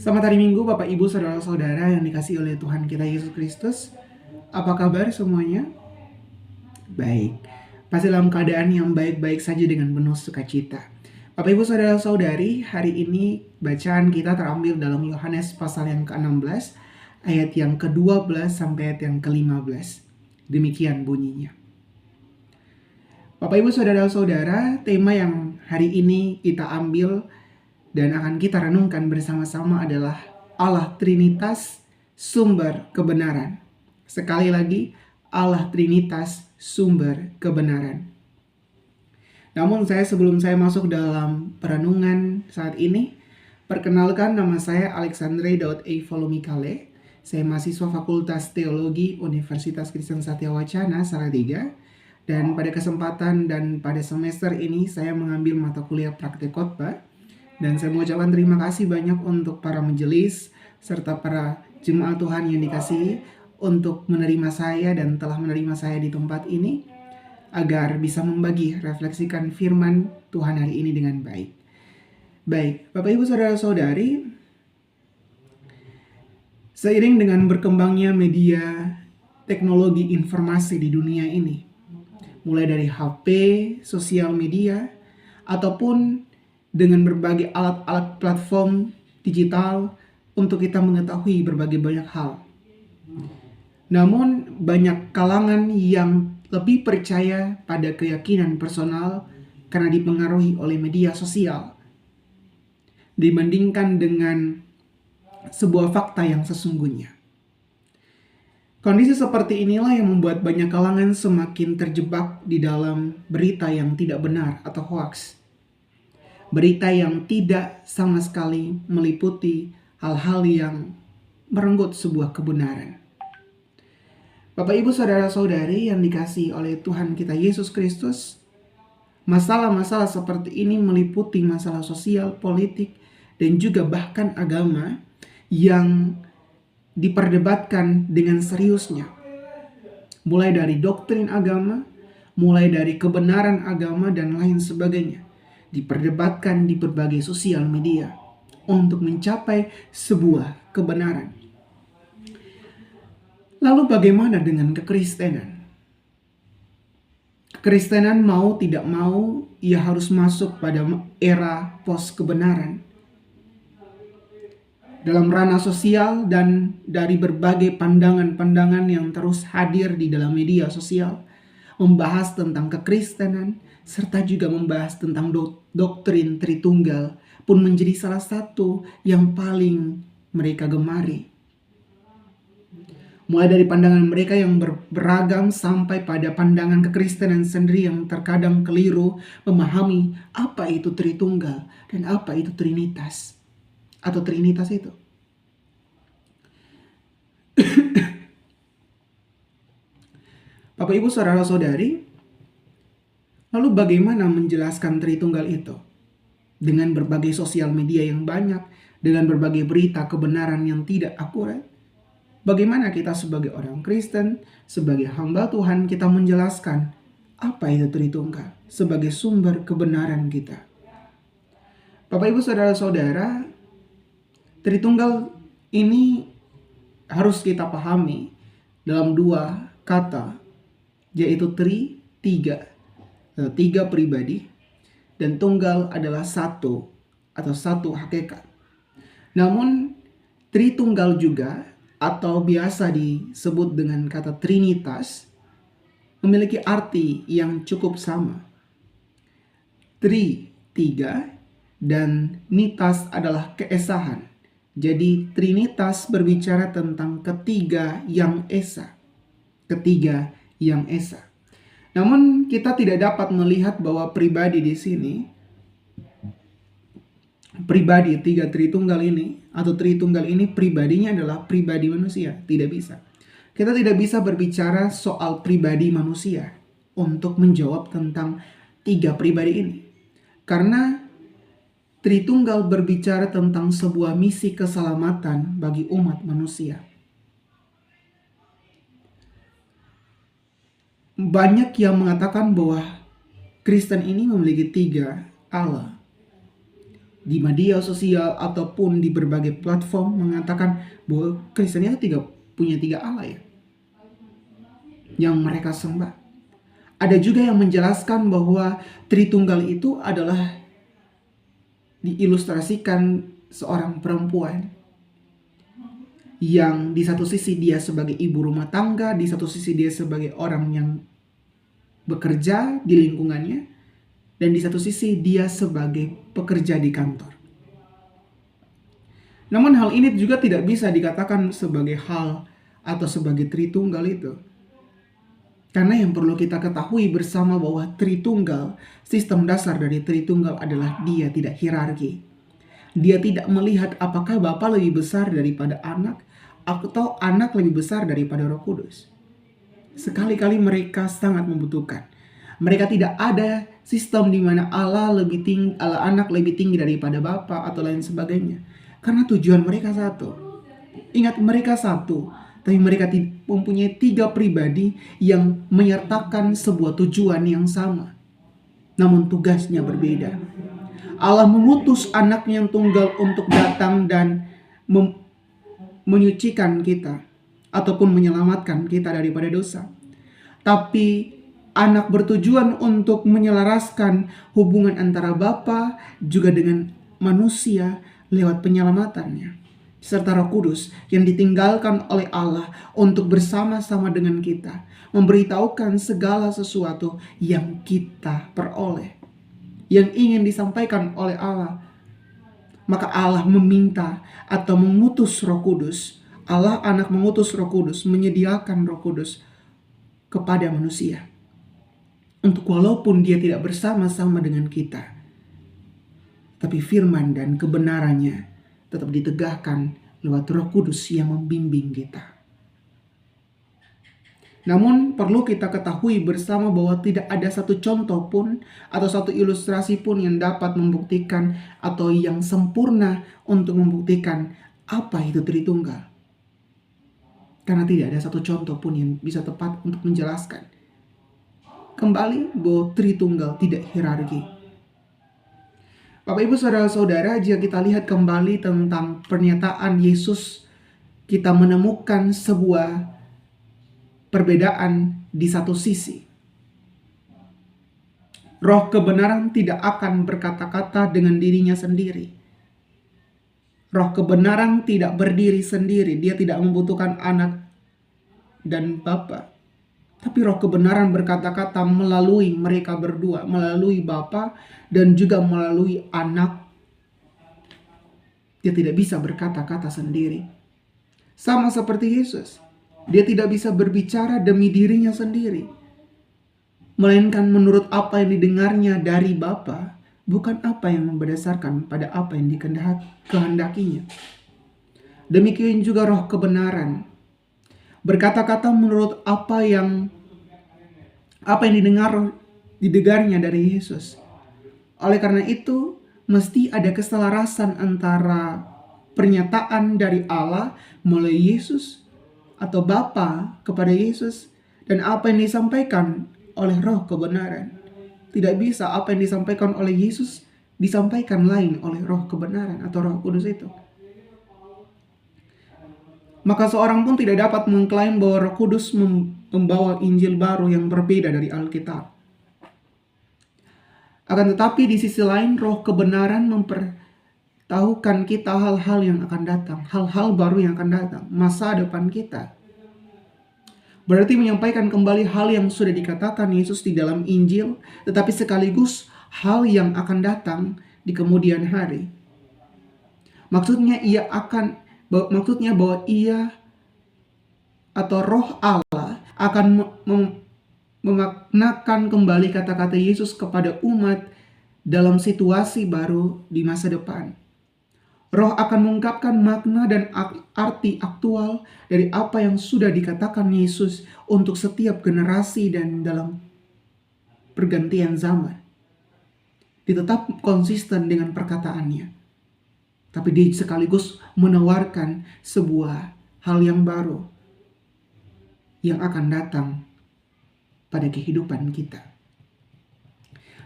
Selamat hari Minggu Bapak Ibu Saudara-saudara yang dikasihi oleh Tuhan kita Yesus Kristus. Apa kabar semuanya? Baik. Pasti dalam keadaan yang baik-baik saja dengan penuh sukacita. Bapak Ibu Saudara-saudari, hari ini bacaan kita terambil dalam Yohanes pasal yang ke-16 ayat yang ke-12 sampai ayat yang ke-15. Demikian bunyinya. Bapak Ibu Saudara-saudara, tema yang hari ini kita ambil dan akan kita renungkan bersama-sama adalah Allah Trinitas, sumber kebenaran. Sekali lagi, Allah Trinitas, sumber kebenaran. Namun sebelum saya masuk dalam perenungan saat ini, perkenalkan, nama saya Alexandre Daud Volumikale. Saya mahasiswa Fakultas Teologi Universitas Kristen Satya Wacana, Salatiga. Dan pada kesempatan dan pada semester ini saya mengambil mata kuliah praktek khotbah. Dan saya mengucapkan terima kasih banyak untuk para majelis serta para jemaat Tuhan yang dikasihi untuk menerima saya dan telah menerima saya di tempat ini agar bisa membagi refleksikan firman Tuhan hari ini dengan baik. Baik, Bapak Ibu Saudara-saudari, seiring dengan berkembangnya media teknologi informasi di dunia ini, mulai dari HP, sosial media, ataupun dengan berbagai alat-alat platform digital untuk kita mengetahui berbagai banyak hal. Namun banyak kalangan yang lebih percaya pada keyakinan personal karena dipengaruhi oleh media sosial dibandingkan dengan sebuah fakta yang sesungguhnya. Kondisi seperti inilah yang membuat banyak kalangan semakin terjebak di dalam berita yang tidak benar atau hoax. Berita yang tidak sama sekali meliputi hal-hal yang merenggut sebuah kebenaran. Bapak Ibu Saudara-saudari yang dikasihi oleh Tuhan kita Yesus Kristus, masalah-masalah seperti ini meliputi masalah sosial, politik, dan juga bahkan agama yang diperdebatkan dengan seriusnya. Mulai dari doktrin agama, mulai dari kebenaran agama, dan lain sebagainya. Diperdebatkan di berbagai sosial media untuk mencapai sebuah kebenaran. Lalu bagaimana dengan kekristenan? Kekristenan mau tidak mau, ia harus masuk pada era post kebenaran. Dalam ranah sosial dan dari berbagai pandangan-pandangan yang terus hadir di dalam media sosial, membahas tentang kekristenan, serta juga membahas tentang doktrin Tritunggal pun menjadi salah satu yang paling mereka gemari. Mulai dari pandangan mereka yang beragam sampai pada pandangan kekristenan sendiri yang terkadang keliru memahami apa itu Tritunggal dan apa itu Trinitas atau Trinitas itu. Bapak Ibu Saudara-saudari, lalu bagaimana menjelaskan Tritunggal itu? Dengan berbagai sosial media yang banyak, dengan berbagai berita kebenaran yang tidak akurat, bagaimana kita sebagai orang Kristen, sebagai hamba Tuhan, kita menjelaskan apa itu Tritunggal sebagai sumber kebenaran kita? Bapak Ibu Saudara-saudara, Tritunggal ini harus kita pahami dalam dua kata, yaitu tiga pribadi, dan tunggal adalah satu atau satu hakikat. Namun Tritunggal juga atau biasa disebut dengan kata Trinitas memiliki arti yang cukup sama. Tiga, dan nitas adalah keesahan. Jadi Trinitas berbicara tentang ketiga yang esa. Ketiga yang esa. Namun kita tidak dapat melihat bahwa pribadi di sini, pribadi tiga Tritunggal ini atau Tritunggal ini pribadinya adalah pribadi manusia. Tidak bisa. Kita tidak bisa berbicara soal pribadi manusia untuk menjawab tentang tiga pribadi ini. Karena Tritunggal berbicara tentang sebuah misi keselamatan bagi umat manusia. Banyak yang mengatakan bahwa Kristen ini memiliki tiga Allah. di media sosial ataupun di berbagai platform mengatakan bahwa Kristen itu punya tiga Allah ya, yang mereka sembah. Ada juga yang menjelaskan bahwa Tritunggal itu adalah diilustrasikan seorang perempuan yang di satu sisi dia sebagai ibu rumah tangga, di satu sisi dia sebagai orang yang bekerja di lingkungannya, dan di satu sisi dia sebagai pekerja di kantor. Namun hal ini juga tidak bisa dikatakan sebagai hal atau sebagai Tritunggal itu. Karena yang perlu kita ketahui bersama bahwa Tritunggal, sistem dasar dari Tritunggal adalah dia tidak hierarki. Dia tidak melihat apakah Bapa lebih besar daripada anak atau anak lebih besar daripada Roh Kudus. Sekali-kali mereka sangat membutuhkan. Mereka tidak ada sistem di mana Allah anak lebih tinggi daripada Bapa atau lain sebagainya. Karena tujuan mereka satu. Ingat, mereka satu, tapi mereka mempunyai tiga pribadi yang menyertakan sebuah tujuan yang sama. Namun tugasnya berbeda. Allah mengutus anaknya yang tunggal untuk datang dan menyucikan kita ataupun menyelamatkan kita daripada dosa. Tapi anak bertujuan untuk menyelaraskan hubungan antara Bapa juga dengan manusia lewat penyelamatannya. Serta Roh Kudus yang ditinggalkan oleh Allah untuk bersama-sama dengan kita memberitahukan segala sesuatu yang kita peroleh, yang ingin disampaikan oleh Allah. Maka Allah meminta atau mengutus Roh Kudus. Allah anak mengutus Roh Kudus, menyediakan Roh Kudus kepada manusia. Untuk walaupun dia tidak bersama-sama dengan kita, tapi firman dan kebenarannya tetap ditegakkan lewat Roh Kudus yang membimbing kita. Namun perlu kita ketahui bersama bahwa tidak ada satu contoh pun atau satu ilustrasi pun yang dapat membuktikan atau yang sempurna untuk membuktikan apa itu Tritunggal. Karena tidak ada satu contoh pun yang bisa tepat untuk menjelaskan. Kembali bahwa Tritunggal tidak hierarki. Bapak Ibu Saudara-saudara, jika kita lihat kembali tentang pernyataan Yesus, kita menemukan sebuah perbedaan di satu sisi. Roh kebenaran tidak akan berkata-kata dengan dirinya sendiri. Roh kebenaran tidak berdiri sendiri. Dia tidak membutuhkan anak dan Bapa. Tapi roh kebenaran berkata-kata melalui mereka berdua. Melalui Bapa dan juga melalui anak. Dia tidak bisa berkata-kata sendiri. Sama seperti Yesus. Dia tidak bisa berbicara demi dirinya sendiri, melainkan menurut apa yang didengarnya dari Bapa, bukan apa yang berdasarkan pada apa yang dikehendakinya. Demikian juga roh kebenaran berkata-kata menurut apa yang didengarnya dari Yesus. Oleh karena itu, mesti ada keselarasan antara pernyataan dari Allah melalui Yesus atau Bapa kepada Yesus dan apa yang disampaikan oleh roh kebenaran. Tidak bisa apa yang disampaikan oleh Yesus disampaikan lain oleh roh kebenaran atau Roh Kudus itu. Maka seorang pun tidak dapat mengklaim bahwa Roh Kudus membawa Injil baru yang berbeda dari Alkitab. Akan tetapi di sisi lain roh kebenaran memberitahukan kita hal-hal yang akan datang, hal-hal baru yang akan datang, masa depan kita. Berarti menyampaikan kembali hal yang sudah dikatakan Yesus di dalam Injil, tetapi sekaligus hal yang akan datang di kemudian hari. Maksudnya bahwa ia atau roh Allah akan memaknakan kembali kata-kata Yesus kepada umat dalam situasi baru di masa depan. Roh akan mengungkapkan makna dan arti aktual dari apa yang sudah dikatakan Yesus untuk setiap generasi dan dalam pergantian zaman. Dia tetap konsisten dengan perkataannya. Tapi dia sekaligus menawarkan sebuah hal yang baru yang akan datang pada kehidupan kita.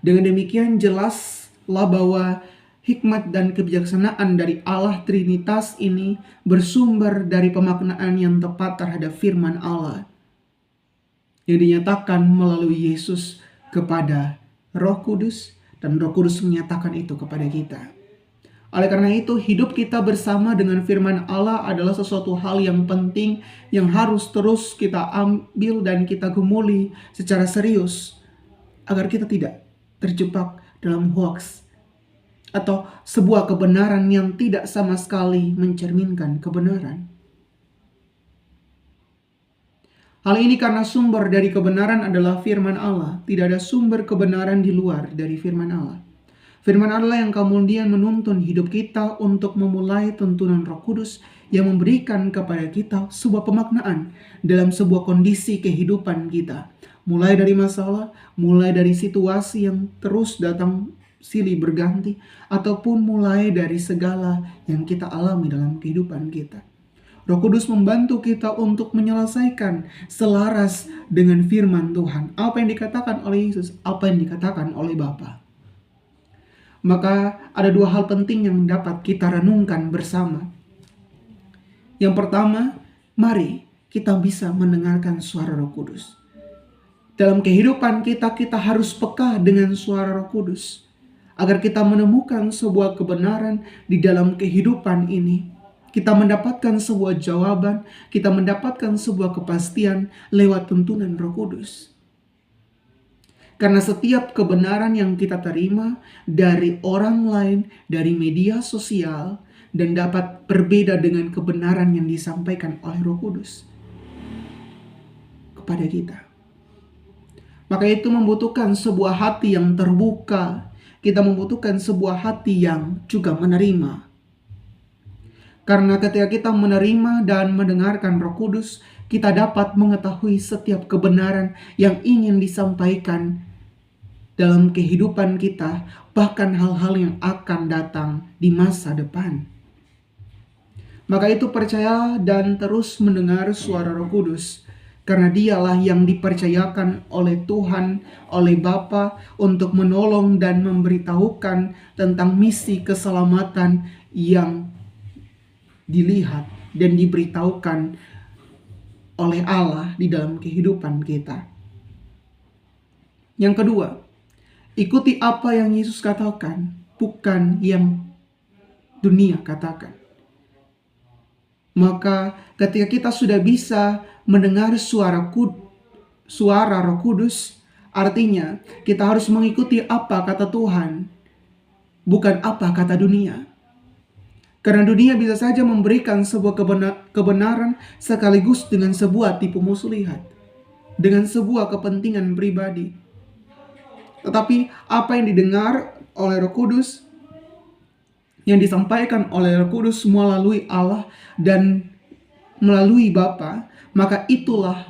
Dengan demikian jelaslah bahwa hikmat dan kebijaksanaan dari Allah Trinitas ini bersumber dari pemaknaan yang tepat terhadap firman Allah yang dinyatakan melalui Yesus kepada Roh Kudus, dan Roh Kudus menyatakan itu kepada kita. Oleh karena itu, hidup kita bersama dengan firman Allah adalah sesuatu hal yang penting yang harus terus kita ambil dan kita gumuli secara serius agar kita tidak terjebak dalam hoax atau sebuah kebenaran yang tidak sama sekali mencerminkan kebenaran. Hal ini karena sumber dari kebenaran adalah firman Allah. Tidak ada sumber kebenaran di luar dari firman Allah. Firman Allah yang kemudian menuntun hidup kita untuk memulai tuntunan Roh Kudus yang memberikan kepada kita sebuah pemaknaan dalam sebuah kondisi kehidupan kita. Mulai dari masalah, mulai dari situasi yang terus datang silih berganti, ataupun mulai dari segala yang kita alami dalam kehidupan kita. Roh Kudus membantu kita untuk menyelesaikan selaras dengan firman Tuhan. Apa yang dikatakan oleh Yesus, apa yang dikatakan oleh Bapa. Maka ada dua hal penting yang dapat kita renungkan bersama. Yang pertama, mari kita bisa mendengarkan suara Roh Kudus. Dalam kehidupan kita harus peka dengan suara Roh Kudus, agar kita menemukan sebuah kebenaran di dalam kehidupan ini. Kita mendapatkan sebuah jawaban, kita mendapatkan sebuah kepastian lewat tuntunan Roh Kudus. Karena setiap kebenaran yang kita terima dari orang lain, dari media sosial, dan dapat berbeda dengan kebenaran yang disampaikan oleh Roh Kudus kepada kita. Maka itu membutuhkan sebuah hati yang terbuka. Kita membutuhkan sebuah hati yang juga menerima. Karena ketika kita menerima dan mendengarkan Roh Kudus, kita dapat mengetahui setiap kebenaran yang ingin disampaikan dalam kehidupan kita, bahkan hal-hal yang akan datang di masa depan. Maka itu percaya dan terus mendengar suara Roh Kudus, karena dialah yang dipercayakan oleh Tuhan, oleh Bapa untuk menolong dan memberitahukan tentang misi keselamatan yang dilihat dan diberitahukan oleh Allah di dalam kehidupan kita. Yang kedua, ikuti apa yang Yesus katakan, bukan yang dunia katakan. Maka ketika kita sudah bisa mendengar suara Roh Kudus, artinya kita harus mengikuti apa kata Tuhan, bukan apa kata dunia. Karena dunia bisa saja memberikan sebuah kebenaran sekaligus dengan sebuah tipu muslihat, dengan sebuah kepentingan pribadi. Tetapi apa yang didengar oleh Roh Kudus, yang disampaikan oleh Roh Kudus melalui Allah dan melalui Bapa, maka itulah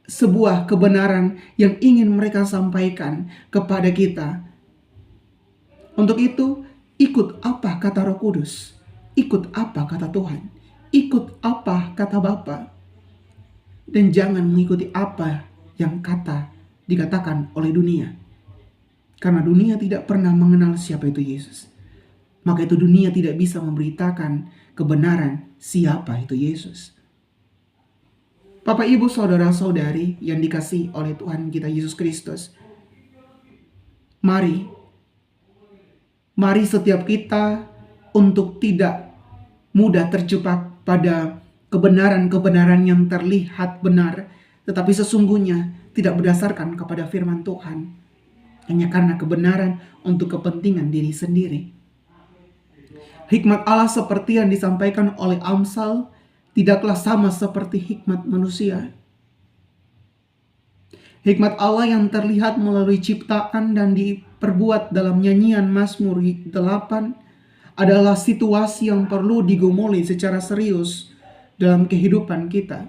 sebuah kebenaran yang ingin mereka sampaikan kepada kita. Untuk itu, ikut apa kata Roh Kudus. Ikut apa kata Tuhan, ikut apa kata Bapa, dan jangan mengikuti apa yang dikatakan oleh dunia. Karena dunia tidak pernah mengenal siapa itu Yesus. Maka itu dunia tidak bisa memberitakan kebenaran siapa itu Yesus. Bapak, Ibu, saudara-saudari yang dikasihi oleh Tuhan kita Yesus Kristus, mari setiap kita untuk tidak mudah terjebak pada kebenaran-kebenaran yang terlihat benar, tetapi sesungguhnya tidak berdasarkan kepada firman Tuhan, hanya karena kebenaran untuk kepentingan diri sendiri. Hikmat Allah seperti yang disampaikan oleh Amsal tidaklah sama seperti hikmat manusia. Hikmat Allah yang terlihat melalui ciptaan dan diperbuat dalam nyanyian Mazmur 8 adalah situasi yang perlu digumuli secara serius dalam kehidupan kita.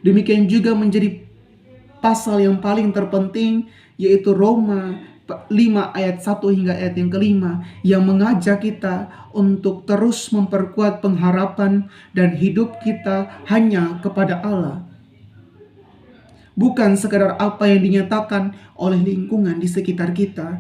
Demikian juga menjadi pasal yang paling terpenting, yaitu Roma 5 ayat 1 hingga ayat yang kelima, yang mengajak kita untuk terus memperkuat pengharapan dan hidup kita hanya kepada Allah. Bukan sekadar apa yang dinyatakan oleh lingkungan di sekitar kita,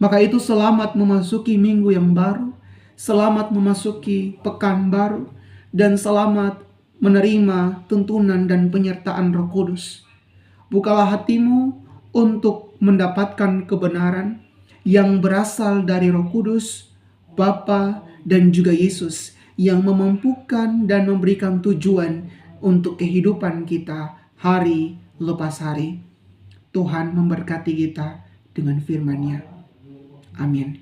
Maka itu selamat memasuki minggu yang baru, selamat memasuki pekan baru, dan selamat menerima tuntunan dan penyertaan Roh Kudus. Bukalah hatimu untuk mendapatkan kebenaran yang berasal dari Roh Kudus, Bapa dan juga Yesus, yang memampukan dan memberikan tujuan untuk kehidupan kita hari lepas hari. Tuhan memberkati kita dengan firman-Nya. Amin.